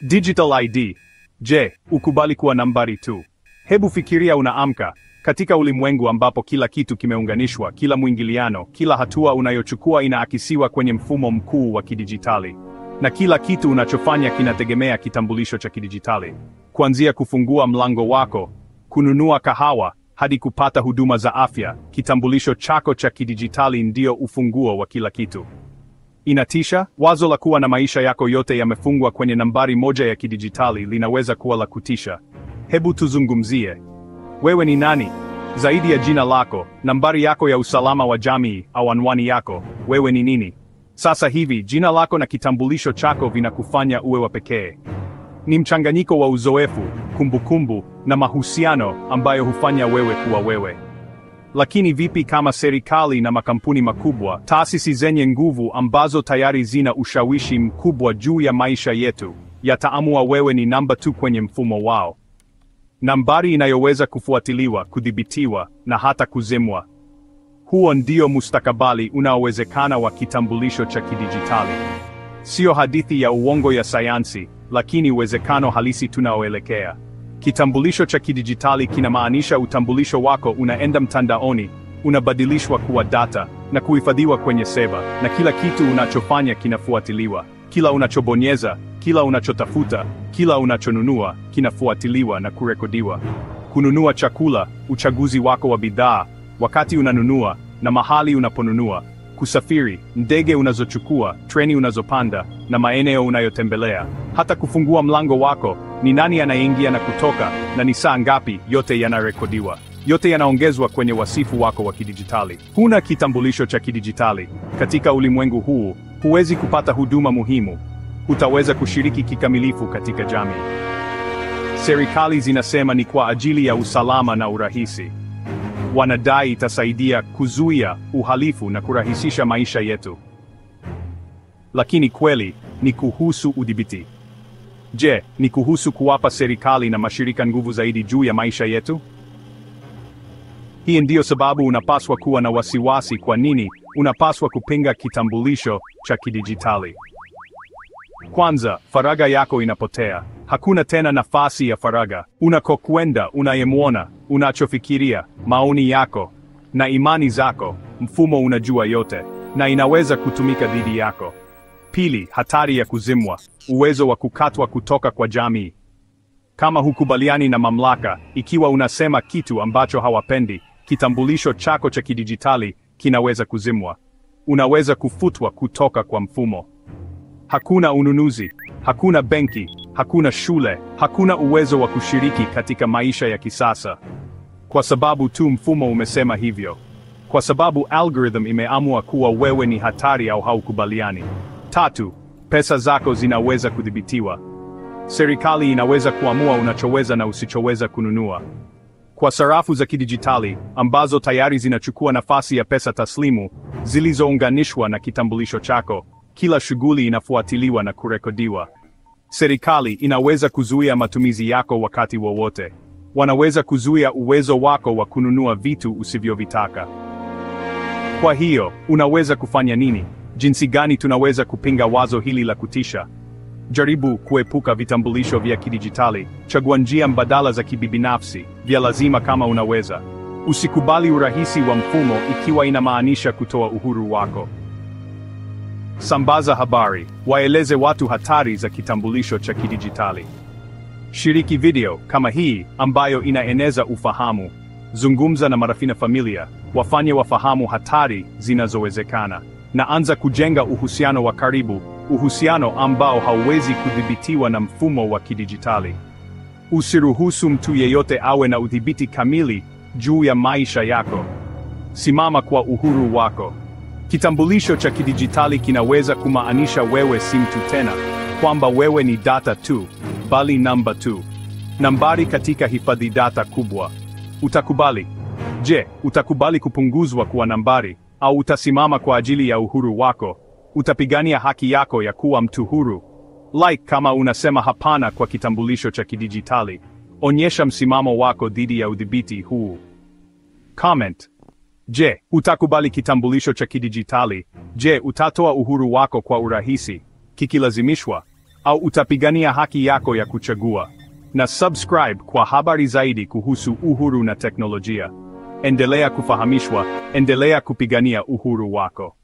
Digital ID. Je, ukubali kuwa nambari tu? Hebu fikiria unaamka katika ulimwengu ambapo kila kitu kimeunganishwa, kila mwingiliano, kila hatua unayochukua inaakisiwa kwenye mfumo mkuu wa kidijitali. Na kila kitu unachofanya kinategemea kitambulisho cha kidijitali. Kuanzia kufungua mlango wako, kununua kahawa, hadi kupata huduma za afya, kitambulisho chako cha kidijitali ndio ufunguo wa kila kitu. Inatisha? Wazo la kuwa na maisha yako yote yamefungwa kwenye nambari moja ya kidijitali linaweza kuwa la kutisha. Hebu tuzungumzie. Wewe ni nani? Zaidi ya jina lako, nambari yako ya usalama wa jamii au anwani yako, wewe ni nini? Sasa hivi, jina lako na kitambulisho chako vinakufanya uwe wa pekee. Ni mchanganyiko wa uzoefu, kumbukumbu, na mahusiano ambayo hufanya wewe kuwa wewe. Lakini vipi kama serikali na makampuni makubwa, taasisi zenye nguvu ambazo tayari zina ushawishi mkubwa juu ya maisha yetu, yataamua wewe ni namba tu kwenye mfumo wao? Nambari inayoweza kufuatiliwa, kudhibitiwa, na hata kuzimwa. Huo ndio mustakabali unaowezekana wa kitambulisho cha kidijitali. Sio hadithi ya uongo ya sayansi, lakini uwezekano halisi tunaoelekea. Kitambulisho cha kidijitali kinamaanisha utambulisho wako unaenda mtandaoni, unabadilishwa kuwa data, na kuhifadhiwa kwenye seva, na kila kitu unachofanya kinafuatiliwa. Kila unachobonyeza, kila unachotafuta, kila unachonunua, kinafuatiliwa na kurekodiwa. Kununua chakula, uchaguzi wako wa bidhaa, wakati unanunua, na mahali unaponunua. Kusafiri, ndege unazochukua, treni unazopanda, na maeneo unayotembelea. Hata kufungua mlango wako, ni nani anayeingia na kutoka, na ni saa ngapi, yote yanarekodiwa. Yote yanaongezwa kwenye wasifu wako wa kidijitali. Huna kitambulisho cha kidijitali, katika ulimwengu huu, huwezi kupata huduma muhimu. Hutaweza kushiriki kikamilifu katika jamii. Serikali zinasema ni kwa ajili ya usalama na urahisi. Wanadai itasaidia kuzuia uhalifu na kurahisisha maisha yetu. Lakini kweli, ni kuhusu udhibiti. Je, ni kuhusu kuwapa serikali na mashirika nguvu zaidi juu ya maisha yetu? Hii ndiyo sababu unapaswa kuwa na wasiwasi. Kwa nini unapaswa kupinga kitambulisho cha kidijitali? Kwanza, faragha yako inapotea. Hakuna tena nafasi ya faragha. Unakokwenda, unayemwona, unachofikiria, maoni yako, na imani zako, mfumo unajua yote, na inaweza kutumika dhidi yako. Pili, hatari ya kuzimwa, uwezo wa kukatwa kutoka kwa jamii. Kama hukubaliani na mamlaka, ikiwa unasema kitu ambacho hawapendi, kitambulisho chako cha kidijitali kinaweza kuzimwa. Unaweza kufutwa kutoka kwa mfumo. Hakuna ununuzi, hakuna benki, hakuna shule, hakuna uwezo wa kushiriki katika maisha ya kisasa. Kwa sababu tu mfumo umesema hivyo. Kwa sababu algorithm imeamua kuwa wewe ni hatari au haukubaliani. Tatu, pesa zako zinaweza kudhibitiwa. Serikali inaweza kuamua unachoweza na usichoweza kununua. Kwa sarafu za kidijitali, ambazo tayari zinachukua nafasi ya pesa taslimu, zilizounganishwa na kitambulisho chako, kila shughuli inafuatiliwa na kurekodiwa. Serikali inaweza kuzuia matumizi yako wakati wowote. Wanaweza kuzuia uwezo wako wa kununua vitu usivyovitaka. Kwa hiyo, unaweza kufanya nini? Jinsi gani tunaweza kupinga wazo hili la kutisha? Jaribu kuepuka vitambulisho vya kidijitali. Chagua njia mbadala za kibinafsi, vya lazima kama unaweza. Usikubali urahisi wa mfumo ikiwa inamaanisha kutoa uhuru wako. Sambaza habari, waeleze watu hatari za kitambulisho cha kidijitali. Shiriki video kama hii ambayo inaeneza ufahamu. Zungumza na marafiki na familia, wafanye wafahamu hatari zinazowezekana. Na anza kujenga uhusiano wa karibu, uhusiano ambao hauwezi kudhibitiwa na mfumo wa kidijitali. Usiruhusu mtu yeyote awe na udhibiti kamili juu ya maisha yako. Simama kwa uhuru wako. Kitambulisho cha kidijitali kinaweza kumaanisha wewe si mtu tena, kwamba wewe ni data tu, bali namba tu. Nambari katika hifadhi data kubwa. Utakubali? Je, utakubali kupunguzwa kuwa nambari, au utasimama kwa ajili ya uhuru wako? Utapigania haki yako ya kuwa mtu huru? Like kama unasema hapana kwa kitambulisho cha kidijitali. Onyesha msimamo wako dhidi ya udhibiti huu. Comment. Je, utakubali kitambulisho cha kidijitali? Je, utatoa uhuru wako kwa urahisi, kikilazimishwa? au utapigania haki yako ya kuchagua? Na subscribe kwa habari zaidi kuhusu uhuru na teknolojia. Endelea kufahamishwa, endelea kupigania uhuru wako.